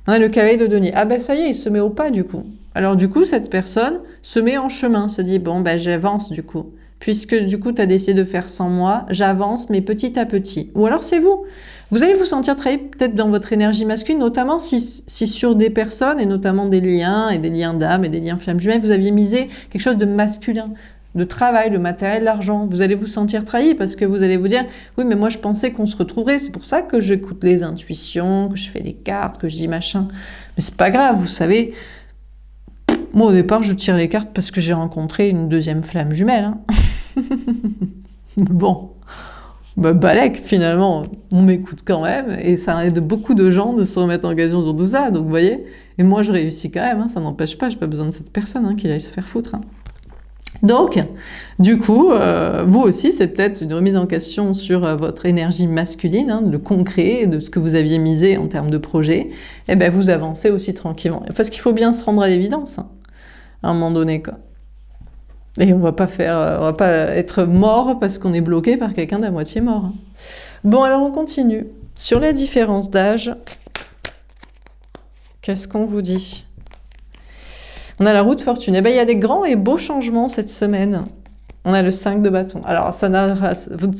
Speaker 1: On a le cavalier de denier. Ah ça y est, il se met au pas du coup. Alors du coup, cette personne se met en chemin, se dit, bon, j'avance du coup. Puisque du coup, tu as décidé de faire sans moi, j'avance, mais petit à petit. Ou alors c'est vous. Vous allez vous sentir trahi peut-être dans votre énergie masculine, notamment si sur des personnes, et notamment des liens d'âme, et des liens flammes jumelles, vous aviez misé quelque chose de masculin, de travail, le matériel, l'argent. Vous allez vous sentir trahi parce que vous allez vous dire « Oui, mais moi, je pensais qu'on se retrouverait. C'est pour ça que j'écoute les intuitions, que je fais les cartes, que je dis machin. » Mais c'est pas grave, vous savez. Moi, au départ, je tire les cartes parce que j'ai rencontré une deuxième flamme jumelle. Hein. Bon. Balek, finalement, on m'écoute quand même. Et ça aide beaucoup de gens de se remettre en question sur tout ça. Donc, vous voyez. Et moi, je réussis quand même. Hein, ça n'empêche pas. J'ai pas besoin de cette personne qui aille se faire foutre. Hein. Donc, du coup, vous aussi, c'est peut-être une remise en question sur votre énergie masculine, hein, le concret de ce que vous aviez misé en termes de projet. Et vous avancez aussi tranquillement. Parce qu'il faut bien se rendre à l'évidence, hein, à un moment donné, quoi. Et on va pas être mort parce qu'on est bloqué par quelqu'un d'à moitié mort. Hein. Bon, alors on continue. Sur la différence d'âge, qu'est-ce qu'on vous dit ? On a la roue de fortune. Il y a des grands et beaux changements cette semaine. On a le 5 de bâton. Alors,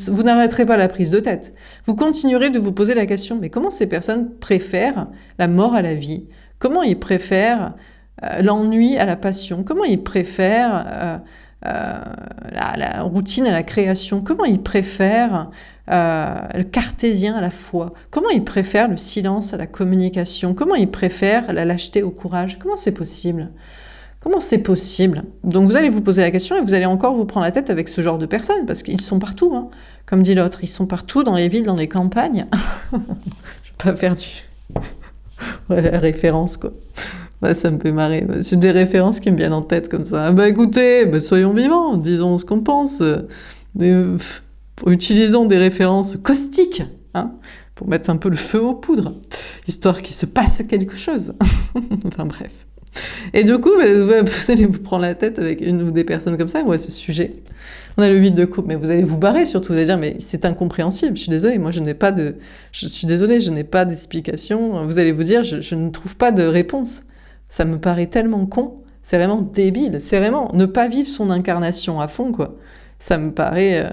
Speaker 1: vous n'arrêterez pas la prise de tête. Vous continuerez de vous poser la question, mais comment ces personnes préfèrent la mort à la vie? Comment ils préfèrent l'ennui à la passion? Comment ils préfèrent la routine à la création? Comment ils préfèrent le cartésien à la foi? Comment ils préfèrent le silence à la communication? Comment ils préfèrent la lâcheté au courage? Comment c'est possible? Comment c'est possible? Donc vous allez vous poser la question et vous allez encore vous prendre la tête avec ce genre de personnes, parce qu'ils sont partout, hein. Comme dit l'autre, ils sont partout, dans les villes, dans les campagnes. Je vais pas faire la référence, quoi. Ça me fait marrer. C'est des références qui me viennent en tête comme ça. Écoutez, soyons vivants, disons ce qu'on pense. Utilisons des références caustiques, hein, pour mettre un peu le feu aux poudres, histoire qu'il se passe quelque chose. Enfin bref. Et du coup, vous allez vous prendre la tête avec une ou des personnes comme ça, ce sujet. On a le 8 de coupe, mais vous allez vous barrer surtout, vous allez dire, mais c'est incompréhensible, je suis désolée, moi je n'ai pas d'explication. Vous allez vous dire, je ne trouve pas de réponse. Ça me paraît tellement con, c'est vraiment débile, c'est vraiment ne pas vivre son incarnation à fond, quoi. Ça me paraît...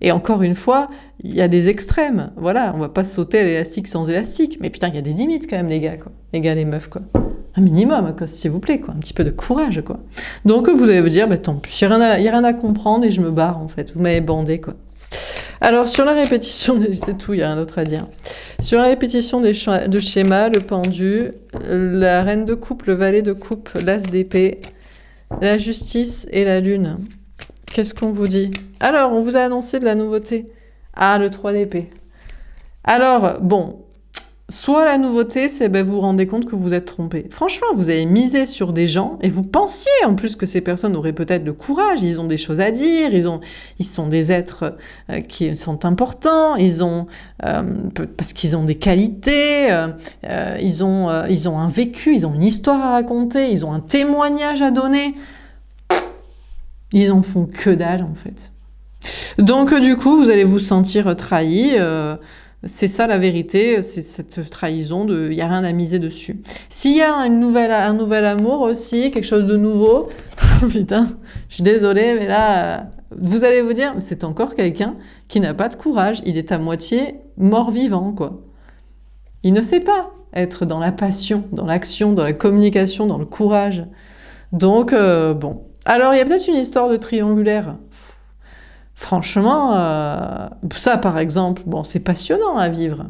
Speaker 1: Et encore une fois, il y a des extrêmes, voilà, on va pas sauter à l'élastique sans élastique, mais putain, il y a des limites quand même, les gars, quoi. Les gars, les meufs, quoi. Un minimum, quoi, s'il vous plaît, quoi. Un petit peu de courage, quoi. Donc, vous allez vous dire, bah, tant pis, il n'y a rien à comprendre et je me barre, en fait. Vous m'avez bandé, quoi. Alors, sur la répétition, c'est tout, il n'y a rien d'autre à dire. Sur la répétition de schémas, le pendu, la reine de coupe, le valet de coupe, l'as d'épée, la justice et la lune. Qu'est-ce qu'on vous dit? Alors, on vous a annoncé de la nouveauté. Ah, le 3 d'épée. Alors, bon, soit la nouveauté, c'est vous vous rendez compte que vous êtes trompé. Franchement, vous avez misé sur des gens et vous pensiez en plus que ces personnes auraient peut-être le courage, ils ont des choses à dire, ils sont des êtres qui sont importants, parce qu'ils ont des qualités, ils ont un vécu, ils ont une histoire à raconter, ils ont un témoignage à donner. Ils en font que dalle en fait. Donc du coup, vous allez vous sentir trahi. C'est ça la vérité, c'est cette trahison il n'y a rien à miser dessus. S'il y a un nouvel amour aussi, quelque chose de nouveau, putain, je suis désolée, mais là, vous allez vous dire, c'est encore quelqu'un qui n'a pas de courage, il est à moitié mort-vivant, quoi. Il ne sait pas être dans la passion, dans l'action, dans la communication, dans le courage. Donc, bon. Alors, il y a peut-être une histoire de triangulaire. Franchement, ça par exemple, bon, c'est passionnant à vivre.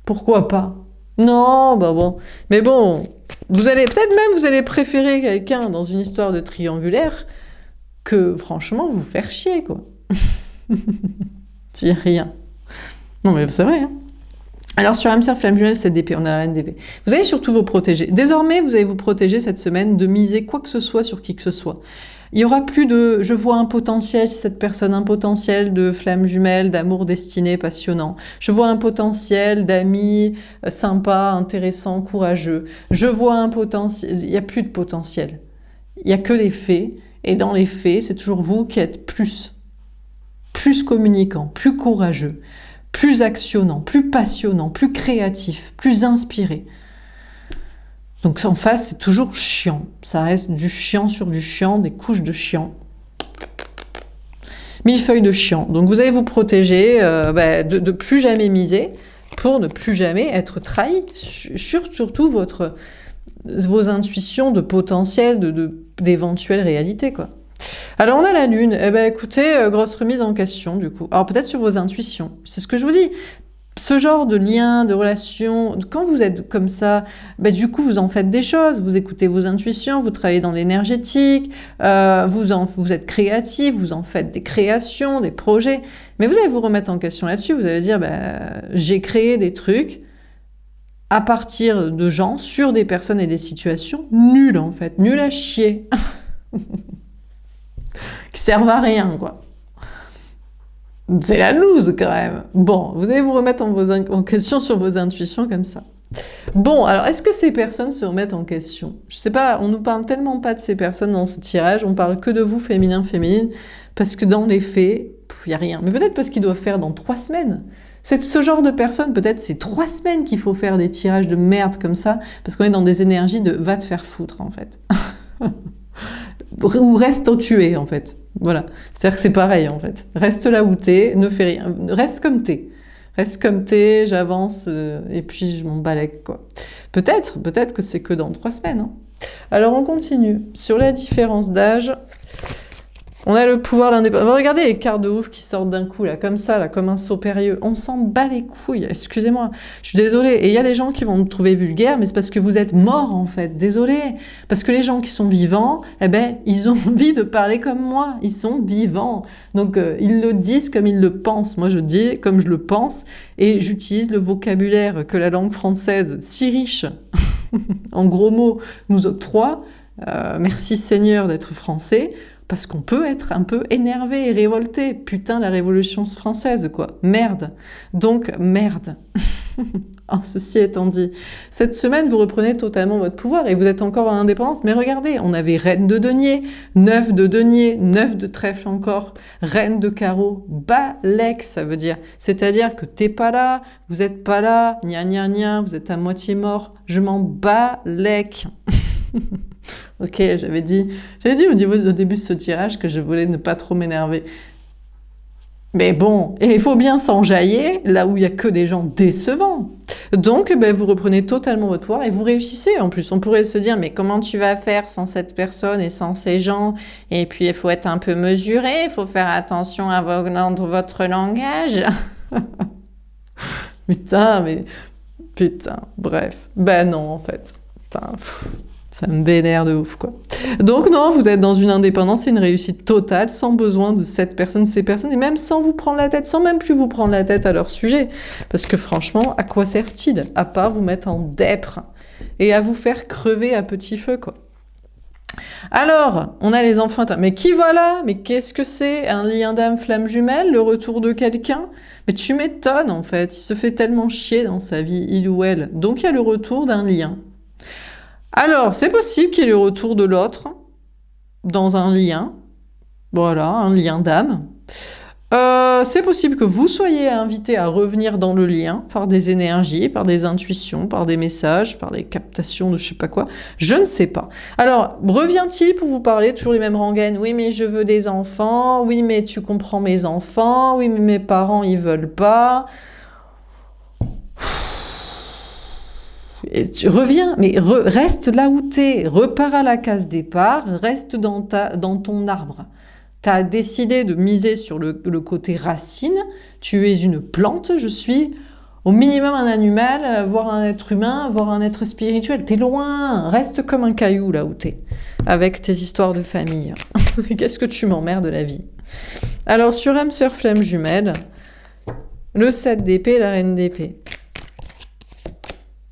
Speaker 1: Pourquoi pas? Non, bah bon. Mais bon, vous allez préférer quelqu'un dans une histoire de triangulaire que franchement vous faire chier, quoi. C'est rien. Non mais c'est vrai, hein. Alors sur Hamster Flamme Jumelle, cette d'épée, on a la reine d'épée. Vous allez surtout vous protéger. Désormais, vous allez vous protéger cette semaine de miser quoi que ce soit sur qui que ce soit. Il y aura plus de « je vois un potentiel » si cette personne, un potentiel de flamme jumelle, d'amour destiné, passionnant. Je vois un potentiel d'amis sympa, intéressant, courageux. Je vois un potentiel... Il n'y a plus de potentiel. Il n'y a que les faits. Et dans les faits, c'est toujours vous qui êtes plus communicant, plus courageux, plus actionnant, plus passionnant, plus créatif, plus inspiré. Donc en face, c'est toujours chiant. Ça reste du chiant sur du chiant, des couches de chiant. Millefeuille de chiant. Donc vous allez vous protéger de plus jamais miser pour ne plus jamais être trahi. Surtout vos intuitions de potentiel, d'éventuelles réalités, quoi. Alors on a la lune. Écoutez, grosse remise en question du coup. Alors peut-être sur vos intuitions. C'est ce que je vous dis. Ce genre de lien, de relation, quand vous êtes comme ça, du coup vous en faites des choses, vous écoutez vos intuitions, vous travaillez dans l'énergétique, vous êtes créatif, vous en faites des créations, des projets, mais vous allez vous remettre en question là-dessus, vous allez dire j'ai créé des trucs à partir de gens, sur des personnes et des situations nuls en fait, nuls à chier, qui servent à rien quoi. C'est la loose quand même. Bon, vous allez vous remettre en question sur vos intuitions comme ça. Bon, alors est-ce que ces personnes se remettent en question? Je sais pas, on nous parle tellement pas de ces personnes dans ce tirage, on parle que de vous, féminin, féminine, parce que dans les faits, il n'y a rien. Mais peut-être parce qu'ils doivent faire dans 3 semaines. C'est ce genre de personnes, peut-être c'est 3 semaines qu'il faut faire des tirages de merde comme ça, parce qu'on est dans des énergies de va te faire foutre en fait. Ou reste au tuer en fait. Voilà. C'est-à-dire que c'est pareil en fait. Reste là où t'es, ne fais rien. Reste comme t'es. Reste comme t'es, j'avance et puis je m'en balèque quoi. Peut-être que c'est que dans 3 semaines. Hein. Alors on continue. Sur la différence d'âge, on a le pouvoir l'indépendance. Regardez les cartes de ouf qui sortent d'un coup, là, comme ça, là, comme un saut périlleux. On s'en bat les couilles, excusez-moi. Je suis désolée. Et il y a des gens qui vont me trouver vulgaire, mais c'est parce que vous êtes morts, en fait. Désolée. Parce que les gens qui sont vivants, ils ont envie de parler comme moi. Ils sont vivants. Donc, ils le disent comme ils le pensent. Moi, je dis comme je le pense. Et j'utilise le vocabulaire que la langue française, si riche, en gros mots, nous octroie. Merci Seigneur d'être français. Parce qu'on peut être un peu énervé et révolté. Putain, la Révolution française, quoi. Merde. Donc, merde. Ceci étant dit, cette semaine, vous reprenez totalement votre pouvoir et vous êtes encore en indépendance. Mais regardez, on avait reine de denier, 9 de denier, 9 de trèfle encore, reine de carreau, balèque, ça veut dire. C'est-à-dire que t'es pas là, vous êtes pas là, gna gna gna, vous êtes à moitié mort, je m'en balèque. Ok, j'avais dit au début de ce tirage que je voulais ne pas trop m'énerver. Mais bon, et il faut bien s'enjailler là où il y a que des gens décevants. Donc, ben, vous reprenez totalement votre pouvoir et vous réussissez. En plus, on pourrait se dire, mais comment tu vas faire sans cette personne et sans ces gens? Et puis, il faut être un peu mesuré, il faut faire attention à votre langage. Putain, bref. Ben non, en fait. Putain, ça me vénère de ouf, quoi. Donc non, vous êtes dans une indépendance et une réussite totale, sans besoin de cette personne, ces personnes, et même sans vous prendre la tête, sans même plus vous prendre la tête à leur sujet. Parce que franchement, à quoi sert-il? À part vous mettre en dépre et à vous faire crever à petit feu, quoi. Alors, on a les enfants. Mais qui voilà? Mais qu'est-ce que c'est? Un lien d'âme flamme jumelle? Le retour de quelqu'un? Mais tu m'étonnes, en fait. Il se fait tellement chier dans sa vie, il ou elle. Donc il y a le retour d'un lien. Alors, c'est possible qu'il y ait le retour de l'autre dans un lien. Voilà, un lien d'âme. C'est possible que vous soyez invité à revenir dans le lien par des énergies, par des intuitions, par des messages, par des captations de je sais pas quoi. Je ne sais pas. Alors, revient-il pour vous parler toujours les mêmes rengaines? Oui, mais je veux des enfants. Oui, mais tu comprends mes enfants. Oui, mais mes parents, ils veulent pas. Et tu reviens, mais reste là où t'es. Repars à la case départ. Reste dans ton arbre. Tu as décidé de miser sur le côté racine, tu es une plante, je suis au minimum un animal, voire un être humain, voire un être spirituel. T'es loin, reste comme un caillou là où t'es, avec tes histoires de famille. Qu'est-ce que tu m'emmerdes de la vie? Alors sur âme sœur flamme jumelle, le 7 d'épée et la reine d'épée.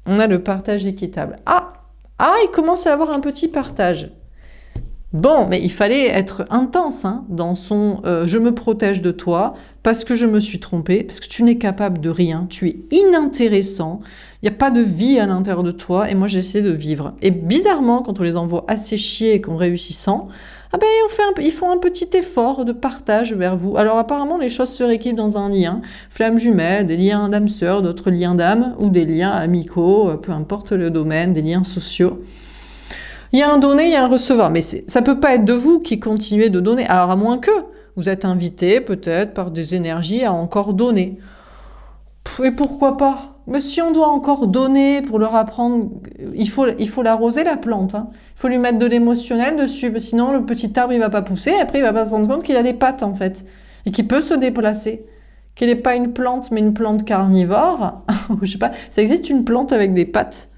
Speaker 1: On a le partage équitable. Ah, il commence à y avoir un petit partage. Bon, mais il fallait être intense dans son je me protège de toi parce que je me suis trompée, parce que tu n'es capable de rien, tu es inintéressant, il n'y a pas de vie à l'intérieur de toi et moi j'essaie de vivre. Et bizarrement, quand on les envoie assez chier et qu'en réussissant, ils font un petit effort de partage vers vous. Alors apparemment, les choses se rééquilibrent dans un lien, flamme jumelle, des liens d'âme-sœur, d'autres liens d'âme ou des liens amicaux, peu importe le domaine, des liens sociaux. Il y a un donné, il y a un recevoir, mais ça peut pas être de vous qui continuez de donner, alors à moins que vous êtes invité peut-être par des énergies à encore donner. Et pourquoi pas? Mais si on doit encore donner pour leur apprendre, il faut l'arroser la plante. Il faut lui mettre de l'émotionnel dessus, sinon le petit arbre il va pas pousser, après il va pas se rendre compte qu'il a des pattes en fait, et qu'il peut se déplacer. Qu'il n'est pas une plante, mais une plante carnivore. Je sais pas, ça existe une plante avec des pattes?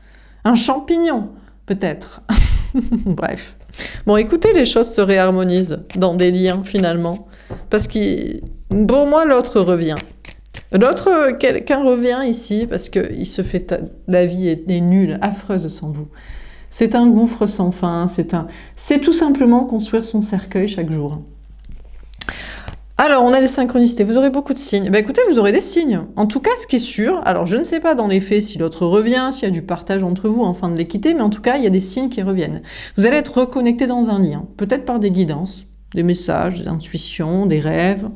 Speaker 1: Un champignon, peut-être. Bref. Bon, écoutez, les choses se réharmonisent dans des liens, finalement. Parce que, pour moi, l'autre revient. Quelqu'un revient ici parce que la vie est nulle, affreuse sans vous. C'est un gouffre sans fin, c'est tout simplement construire son cercueil chaque jour. Alors, on a les synchronicités. Vous aurez beaucoup de signes. Écoutez, vous aurez des signes. En tout cas, ce qui est sûr, alors je ne sais pas dans les faits si l'autre revient, s'il y a du partage entre vous en fin de l'équité, mais en tout cas, il y a des signes qui reviennent. Vous allez être reconnecté dans un lien, peut-être par des guidances, des messages, des intuitions, des rêves,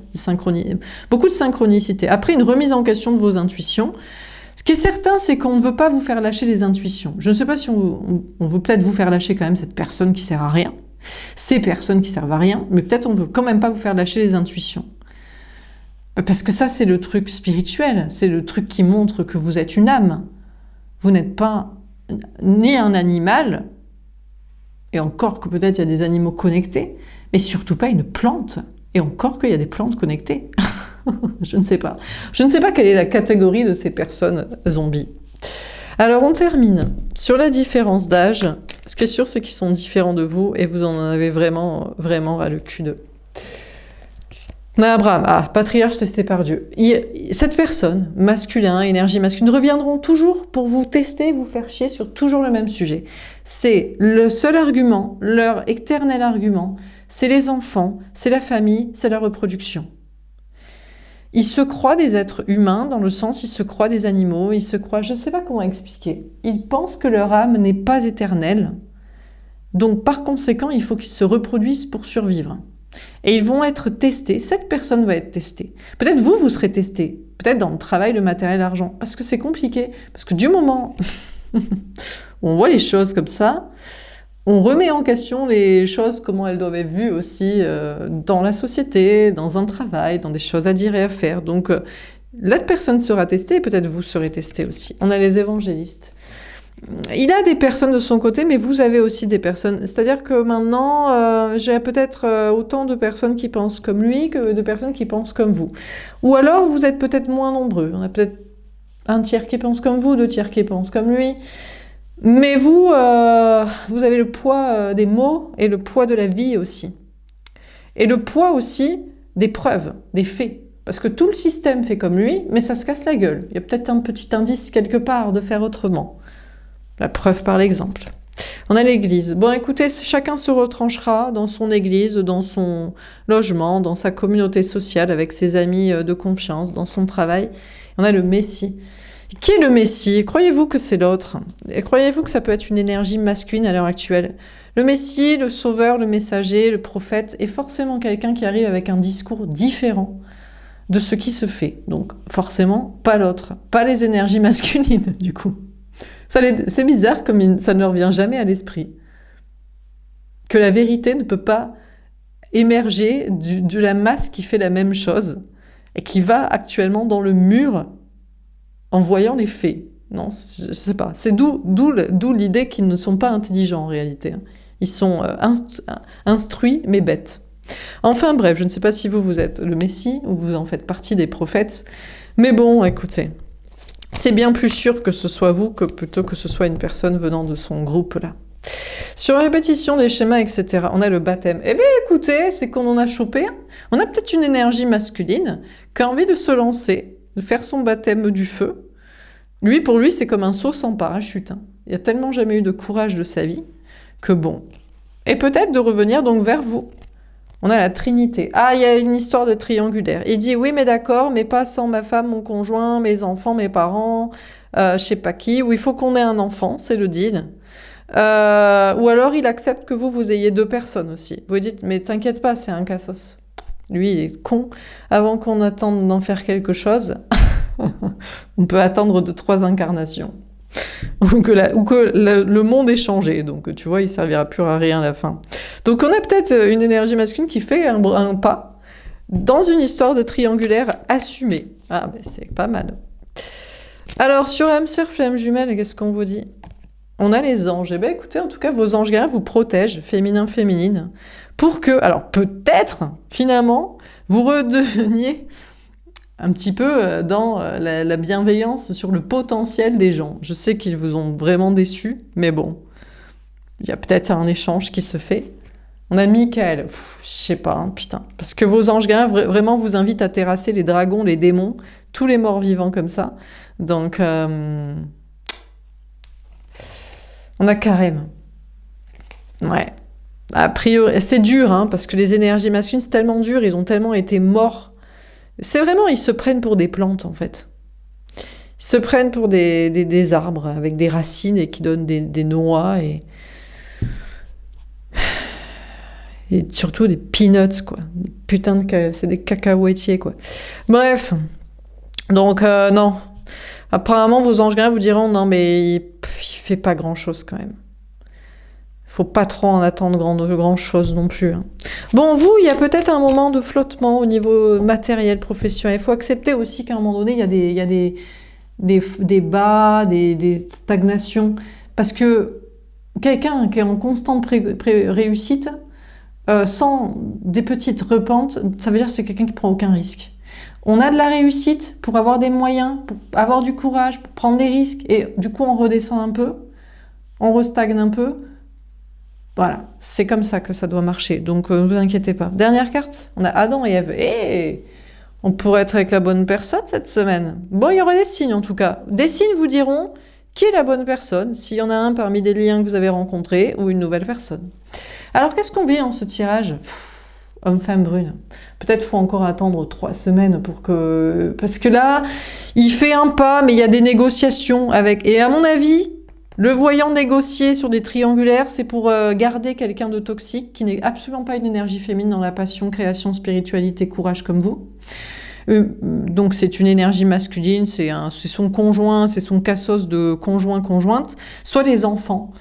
Speaker 1: beaucoup de synchronicité. Après, une remise en question de vos intuitions. Ce qui est certain, c'est qu'on ne veut pas vous faire lâcher les intuitions. Je ne sais pas si on veut peut-être vous faire lâcher quand même cette personne qui sert à rien. Ces personnes qui servent à rien, mais peut-être on veut quand même pas vous faire lâcher les intuitions. Parce que ça, c'est le truc spirituel, c'est le truc qui montre que vous êtes une âme. Vous n'êtes pas ni un animal, et encore que peut-être il y a des animaux connectés, mais surtout pas une plante, et encore qu'il y a des plantes connectées. Je ne sais pas. Je ne sais pas quelle est la catégorie de ces personnes zombies. Alors on termine sur la différence d'âge. Ce qui est sûr, c'est qu'ils sont différents de vous et vous en avez vraiment, vraiment ras le cul d'eux. Abraham, patriarche testé par Dieu. Cette personne, masculin, énergie masculine, reviendront toujours pour vous tester, vous faire chier sur toujours le même sujet. C'est le seul argument, leur éternel argument, c'est les enfants, c'est la famille, c'est la reproduction. Ils se croient des êtres humains, dans le sens, ils se croient des animaux, ils se croient, je ne sais pas comment expliquer. Ils pensent que leur âme n'est pas éternelle. Donc, par conséquent, il faut qu'ils se reproduisent pour survivre. Et ils vont être testés, cette personne va être testée. Peut-être vous serez testé, peut-être dans le travail, le matériel, l'argent, parce que c'est compliqué. Parce que du moment où on voit les choses comme ça, on remet en question les choses, comment elles doivent être vues aussi dans la société, dans un travail, dans des choses à dire et à faire. Donc, l'autre personne sera testée et peut-être vous serez testé aussi. On a les évangélistes. Il a des personnes de son côté, mais vous avez aussi des personnes. C'est-à-dire que maintenant, j'ai peut-être autant de personnes qui pensent comme lui que de personnes qui pensent comme vous. Ou alors, vous êtes peut-être moins nombreux. On a peut-être un tiers qui pense comme vous, 2 tiers qui pensent comme lui. Mais vous, vous avez le poids des mots et le poids de la vie aussi. Et le poids aussi des preuves, des faits. Parce que tout le système fait comme lui, mais ça se casse la gueule. Il y a peut-être un petit indice quelque part de faire autrement. La preuve par l'exemple. On a l'église. Bon, écoutez, chacun se retranchera dans son église, dans son logement, dans sa communauté sociale, avec ses amis de confiance, dans son travail. On a le Messie. Qui est le Messie? Croyez-vous que c'est l'autre? Et croyez-vous que ça peut être une énergie masculine à l'heure actuelle? Le Messie, le sauveur, le messager, le prophète est forcément quelqu'un qui arrive avec un discours différent de ce qui se fait. Donc forcément, pas l'autre. Pas les énergies masculines, du coup. C'est bizarre comme ça ne leur vient jamais à l'esprit. Que la vérité ne peut pas émerger de la masse qui fait la même chose et qui va actuellement dans le mur en voyant les faits. Non, je sais pas. C'est d'où l'idée qu'ils ne sont pas intelligents en réalité. Ils sont instruits mais bêtes. Enfin bref, je ne sais pas si vous êtes le Messie ou vous en faites partie des prophètes. Mais bon, écoutez, c'est bien plus sûr que ce soit vous que plutôt que ce soit une personne venant de son groupe-là. Sur la répétition des schémas, etc., on a le baptême. Eh bien, écoutez, c'est qu'on en a chopé. On a peut-être une énergie masculine qui a envie de se lancer, de faire son baptême du feu. Lui, pour lui, c'est comme un saut sans parachute. Il a tellement jamais eu de courage de sa vie que bon. Et peut-être de revenir donc vers vous. On a la Trinité. Ah, il y a une histoire de triangulaire. Il dit, oui, mais d'accord, mais pas sans ma femme, mon conjoint, mes enfants, mes parents, je sais pas qui, ou il faut qu'on ait un enfant, c'est le deal. Ou alors il accepte que vous ayez 2 personnes aussi. Vous dites, mais t'inquiète pas, c'est un cassos. Lui, il est con. Avant qu'on attende d'en faire quelque chose, on peut attendre 2-3 incarnations. Ou que le monde est changé. Donc, tu vois, il servira plus à rien à la fin. Donc, on a peut-être une énergie masculine qui fait un pas dans une histoire de triangulaire assumée. Ah, ben c'est pas mal. Alors, sur âme sœur, flamme jumelle, qu'est-ce qu'on vous dit? On a les anges. Eh bien, écoutez, en tout cas, vos anges gardiens vous protègent, féminin, féminine, pour que, alors peut-être, finalement, vous redeveniez un petit peu dans la bienveillance sur le potentiel des gens. Je sais qu'ils vous ont vraiment déçus, mais bon, il y a peut-être un échange qui se fait. On a Michael, je sais pas, hein, putain. Parce que vos anges gardiens vraiment vous invitent à terrasser les dragons, les démons, tous les morts vivants comme ça. Donc, on a Carême. Ouais. A priori, c'est dur, hein, parce que les énergies masculines, c'est tellement dur, ils ont tellement été morts. C'est vraiment, ils se prennent pour des plantes, en fait. Ils se prennent pour des arbres avec des racines et qui donnent des noix et surtout des peanuts, quoi. Putain c'est des cacahuètiers, quoi. Bref. Donc, non. Apparemment, vos anges gardiens vous diront, non, mais il fait pas grand-chose, quand même. Faut pas trop en attendre grand-chose non plus. Hein. Bon, vous, il y a peut-être un moment de flottement au niveau matériel, professionnel. Il faut accepter aussi qu'à un moment donné, il y a des bas, des stagnations. Parce que quelqu'un qui est en constante réussite, sans des petites repentes, ça veut dire que c'est quelqu'un qui prend aucun risque. On a de la réussite pour avoir des moyens, pour avoir du courage, pour prendre des risques. Et du coup, on redescend un peu, on restagne un peu. Voilà, c'est comme ça que ça doit marcher, donc ne vous inquiétez pas. Dernière carte, on a Adam et Ève. Et on pourrait être avec la bonne personne cette semaine. Bon, il y aura des signes en tout cas. Des signes vous diront qui est la bonne personne, s'il y en a un parmi des liens que vous avez rencontrés ou une nouvelle personne. Alors qu'est-ce qu'on vit en ce tirage? Homme-femme brune. Peut-être faut encore attendre 3 semaines pour que... Parce que là, il fait un pas, mais il y a des négociations avec... Et à mon avis... Le voyant négocier sur des triangulaires, c'est pour garder quelqu'un de toxique qui n'est absolument pas une énergie féminine dans la passion, création, spiritualité, courage comme vous. Donc c'est une énergie masculine, c'est son conjoint, c'est son cassos de conjoint-conjointe, soit les enfants.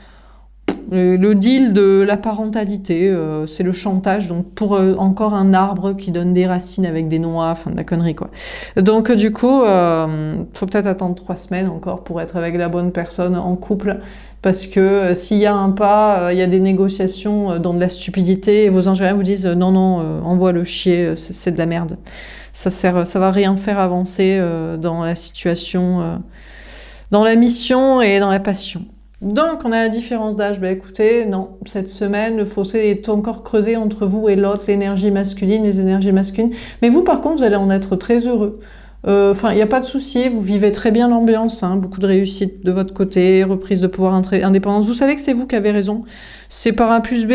Speaker 1: Le deal de la parentalité, c'est le chantage, donc pour encore un arbre qui donne des racines avec des noix, enfin de la connerie quoi. Donc du coup, faut peut-être attendre 3 semaines encore pour être avec la bonne personne en couple, parce que s'il y a un pas, il y a des négociations dans de la stupidité, et vos anges vous disent non, non, envoie-le chier, c'est de la merde. Ça va rien faire avancer dans la situation, dans la mission et dans la passion. Donc, on a la différence d'âge. Ben écoutez, non, cette semaine, le fossé est encore creusé entre vous et l'autre, l'énergie masculine, les énergies masculines. Mais vous, par contre, vous allez en être très heureux. Enfin, il n'y a pas de souci, vous vivez très bien l'ambiance, hein, beaucoup de réussite de votre côté, reprise de pouvoir, indépendance. Vous savez que c'est vous qui avez raison. C'est par A plus B,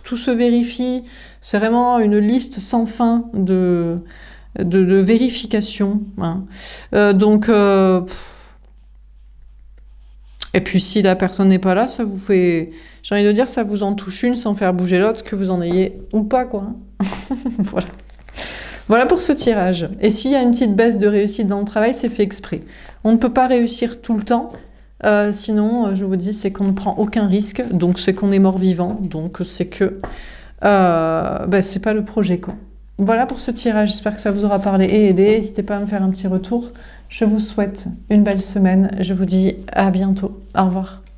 Speaker 1: tout se vérifie. C'est vraiment une liste sans fin de vérification. Hein. Et puis si la personne n'est pas là, ça vous fait... J'ai envie de dire, ça vous en touche une sans faire bouger l'autre, que vous en ayez ou pas, quoi. Voilà. Voilà pour ce tirage. Et s'il y a une petite baisse de réussite dans le travail, c'est fait exprès. On ne peut pas réussir tout le temps, sinon, je vous dis, c'est qu'on ne prend aucun risque, donc c'est qu'on est mort-vivant, donc c'est que... c'est pas le projet, quoi. Voilà pour ce tirage, j'espère que ça vous aura parlé et aidé. N'hésitez pas à me faire un petit retour. Je vous souhaite une belle semaine. Je vous dis à bientôt. Au revoir.